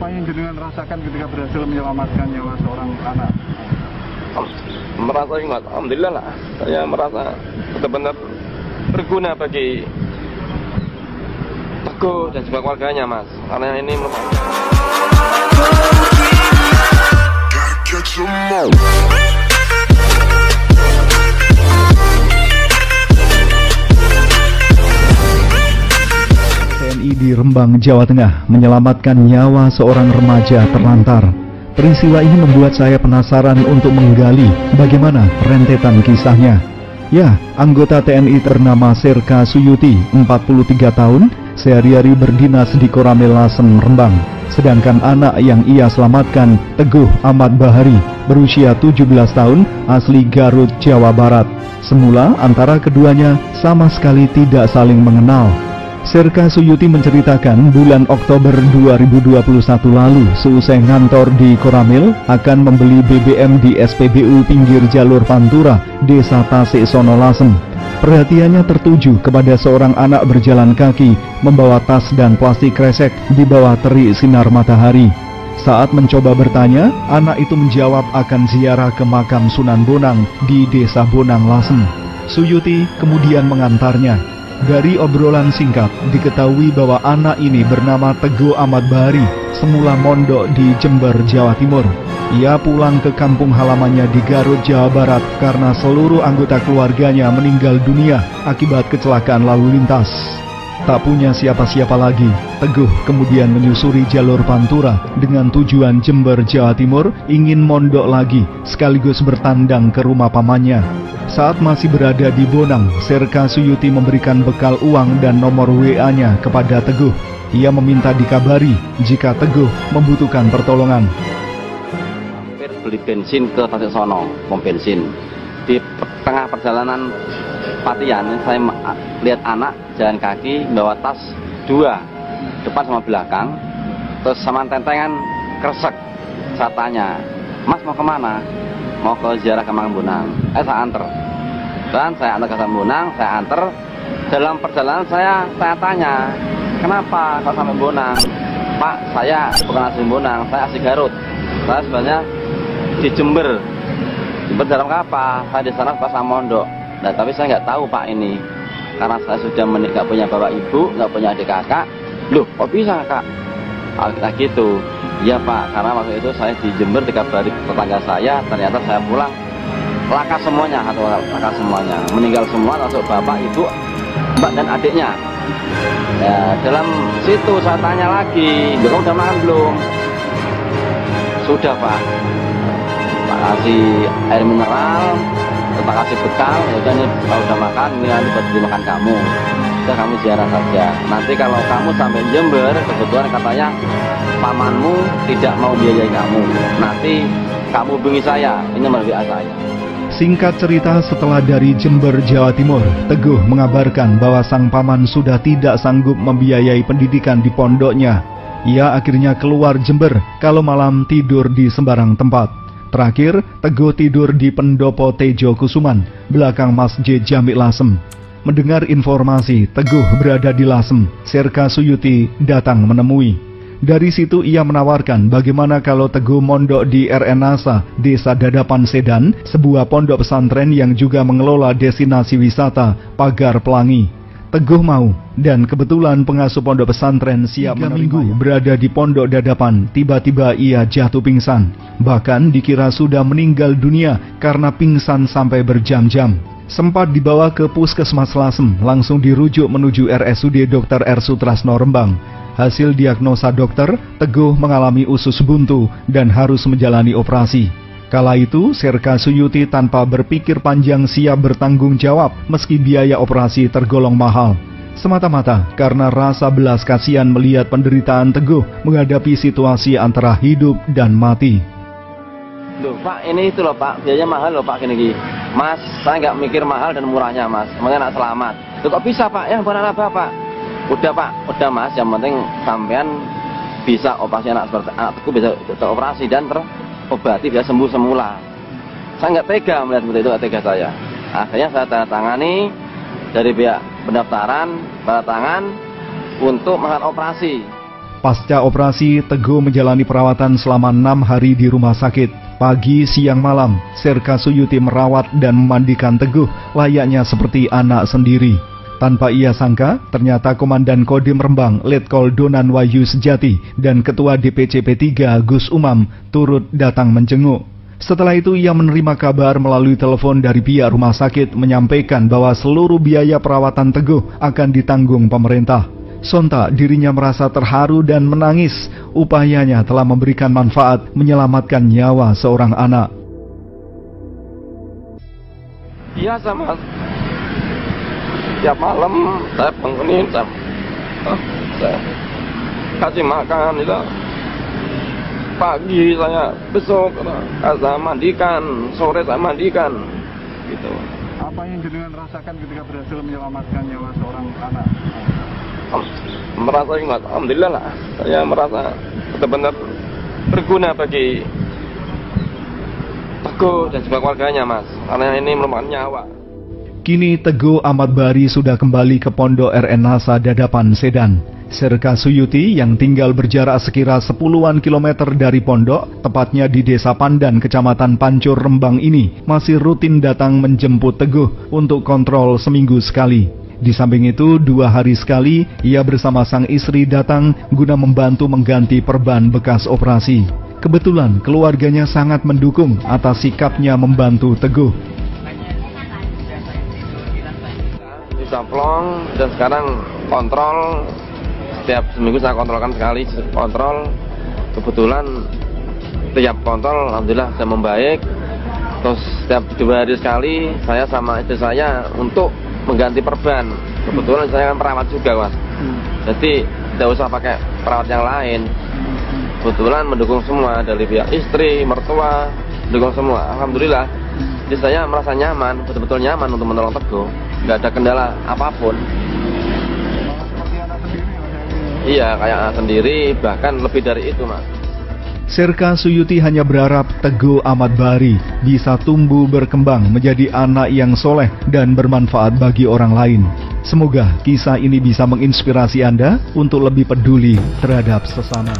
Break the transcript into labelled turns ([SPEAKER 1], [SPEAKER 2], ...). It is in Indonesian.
[SPEAKER 1] Apa yang jenengan rasakan ketika berhasil menyelamatkan nyawa seorang anak?
[SPEAKER 2] Merasa ingat, alhamdulillah lah. Saya merasa benar-benar berguna bagi Teguh dan juga keluarganya, Mas. Karena ini
[SPEAKER 3] TNI di Rembang, Jawa Tengah menyelamatkan nyawa seorang remaja terlantar. Peristiwa ini membuat saya penasaran untuk menggali bagaimana rentetan kisahnya. Ya, anggota TNI bernama Serka Suyuti, 43 tahun, sehari-hari berdinas di Koramil Lasem, Rembang. Sedangkan anak yang ia selamatkan, Teguh Ahmad Bahari, berusia 17 tahun, asli Garut, Jawa Barat. Semula antara keduanya sama sekali tidak saling mengenal. Serka Suyuti menceritakan bulan Oktober 2021 lalu seusai ngantor di Koramil akan membeli BBM di SPBU pinggir jalur Pantura, Desa Tasik Sono Lasem. Perhatiannya tertuju kepada seorang anak berjalan kaki membawa tas dan plastik kresek di bawah terik sinar matahari. Saat mencoba bertanya, anak itu menjawab akan ziarah ke makam Sunan Bonang di Desa Bonang Lasem. Suyuti kemudian mengantarnya. Dari obrolan singkat, diketahui bahwa anak ini bernama Teguh Ahmad Bahari, semula mondok di Jember, Jawa Timur. Ia pulang ke kampung halamannya di Garut, Jawa Barat karena seluruh anggota keluarganya meninggal dunia akibat kecelakaan lalu lintas. Tak punya siapa-siapa lagi, Teguh kemudian menyusuri jalur Pantura dengan tujuan Jember, Jawa Timur, ingin mondok lagi sekaligus bertandang ke rumah pamannya. Saat masih berada di Bonang, Serka Suyuti memberikan bekal uang dan nomor WA-nya kepada Teguh. Ia meminta dikabari jika Teguh membutuhkan pertolongan.
[SPEAKER 2] beli bensin ke Tasik Sono, pom bensin. Di tengah perjalanan Patian, saya lihat anak jalan kaki bawa tas dua, depan sama belakang, terus sama tentengan kresek. Saya tanya, Mas mau kemana? Mau ke ziarah ke Makam Bonang. Saya anter. Dan saya antar ke Makam Bonang, saya anter. Dalam perjalanan saya tanya, kenapa kok sampai Bonang? Pak, saya bukan asli Bonang, saya asli Garut. Saya sebenarnya di Jember. Jember dalam apa? Saya di sana pas mondok. Nah, tapi saya nggak tahu Pak ini, karena saya sudah menikah, punya bapak ibu, nggak punya adik kakak. Loh, kok bisa Kak? Nah, gitu. Iya Pak, karena waktu itu saya di Jember dikabari tetangga saya, ternyata saya pulang laka semuanya, atau laka semuanya, meninggal semua, termasuk bapak, ibu, mbak dan adiknya. Ya, dalam situ saya tanya lagi, kamu udah makan belum? Sudah Pak. Pak kasih air mineral, kita kasih bekal, ya udah nih kalau udah makan, ini nanti buat dimakan kamu. Udah kamu ziarah saja. Nanti kalau kamu sampai Jember, kebetulan katanya pamanmu tidak mau biayai kamu. Nanti kamu hubungi saya, ini nomor WA saya.
[SPEAKER 3] Singkat cerita, setelah dari Jember, Jawa Timur, Teguh mengabarkan bahwa sang paman sudah tidak sanggup membiayai pendidikan di pondoknya. Ia akhirnya keluar Jember, kalau malam tidur di sembarang tempat. Terakhir, Teguh tidur di Pendopo Tejo Kusuman, belakang Masjid Jami Lasem. Mendengar informasi Teguh berada di Lasem, Serka Suyuti datang menemui. Dari situ ia menawarkan bagaimana kalau Teguh mondok di RNasa, Desa Dadapan Sedan, sebuah pondok pesantren yang juga mengelola destinasi wisata Pagar Pelangi. Teguh mau, dan kebetulan pengasuh pondok pesantren siap menerima. Berada di pondok Dadapan, tiba-tiba ia jatuh pingsan. Bahkan dikira sudah meninggal dunia karena pingsan sampai berjam-jam. Sempat dibawa ke Puskesmas Lasem, langsung dirujuk menuju RSUD Dr. R. Sutrasno Rembang. Hasil diagnosa dokter, Teguh mengalami usus buntu dan harus menjalani operasi. Kala itu, Serka Suyuti tanpa berpikir panjang siap bertanggung jawab meski biaya operasi tergolong mahal. Semata-mata karena rasa belas kasihan melihat penderitaan Teguh menghadapi situasi antara hidup dan mati.
[SPEAKER 2] Loh Pak, ini itu loh Pak, biayanya mahal loh Pak, gini-gini. Mas, saya nggak mikir mahal dan murahnya Mas, semuanya anak selamat. Loh kok bisa Pak, yang bukan anak Bapak? Udah Pak, udah Mas, yang penting sampean bisa operasi anakku bisa teroperasi dan terobati, bisa sembuh semula. Saya nggak tega melihat seperti itu, nggak tega saya. Akhirnya saya tanda tangani dari pihak pendaftaran, tanda tangan untuk melakukan operasi.
[SPEAKER 3] Pasca operasi, Teguh menjalani perawatan selama 6 hari di rumah sakit. Pagi, siang, malam, Serka Suyuti merawat dan memandikan Teguh layaknya seperti anak sendiri. Tanpa ia sangka, ternyata Komandan Kodim Rembang, Letkol Donan Wahyu Sejati, dan Ketua DPC P3 Gus Umam turut datang menjenguk. Setelah itu ia menerima kabar melalui telepon dari pihak rumah sakit menyampaikan bahwa seluruh biaya perawatan Teguh akan ditanggung pemerintah. Sontak dirinya merasa terharu dan menangis. Upayanya telah memberikan manfaat menyelamatkan nyawa seorang anak.
[SPEAKER 2] Biasa mas, tiap malam saya bangunin, saya kasih makan itu. Pagi saya besok saya mandikan, sore saya mandikan, gitu.
[SPEAKER 1] Apa yang jenengan rasakan ketika berhasil menyelamatkan nyawa seorang anak?
[SPEAKER 2] Merasa ingat, alhamdulillah lah. Saya merasa benar-benar berguna bagi Teguh dan juga keluarganya mas, karena ini merupakan nyawa.
[SPEAKER 3] Kini Teguh Ahmad Bari sudah kembali ke Pondok RN Nasa Dadapan Sedan. Serka Suyuti yang tinggal berjarak sekira 10-an kilometer dari pondok, tepatnya di Desa Pandan, Kecamatan Pancur, Rembang ini, masih rutin datang menjemput Teguh untuk kontrol seminggu sekali. Di samping itu, 2 hari sekali, ia bersama sang istri datang guna membantu mengganti perban bekas operasi. Kebetulan, keluarganya sangat mendukung atas sikapnya membantu Teguh.
[SPEAKER 2] Disaplong dan sekarang kontrol. Setiap seminggu saya kontrolkan sekali, kontrol. Kebetulan tiap kontrol alhamdulillah saya membaik. Terus setiap 2 hari sekali saya sama istri saya untuk mengganti perban. Kebetulan saya kan perawat juga mas, jadi tidak usah pakai perawat yang lain. Kebetulan mendukung semua dari pihak istri, mertua, mendukung semua. Alhamdulillah, jadi saya merasa nyaman, betul-betul nyaman untuk menolong Teguh. Nggak ada kendala apapun.
[SPEAKER 1] Seperti anak sendiri mas?
[SPEAKER 2] Iya, kayak anak sendiri, bahkan lebih dari itu mas.
[SPEAKER 3] Serka Suyuti hanya berharap Teguh Ahmad Bari bisa tumbuh berkembang menjadi anak yang soleh dan bermanfaat bagi orang lain. Semoga kisah ini bisa menginspirasi Anda untuk lebih peduli terhadap sesama.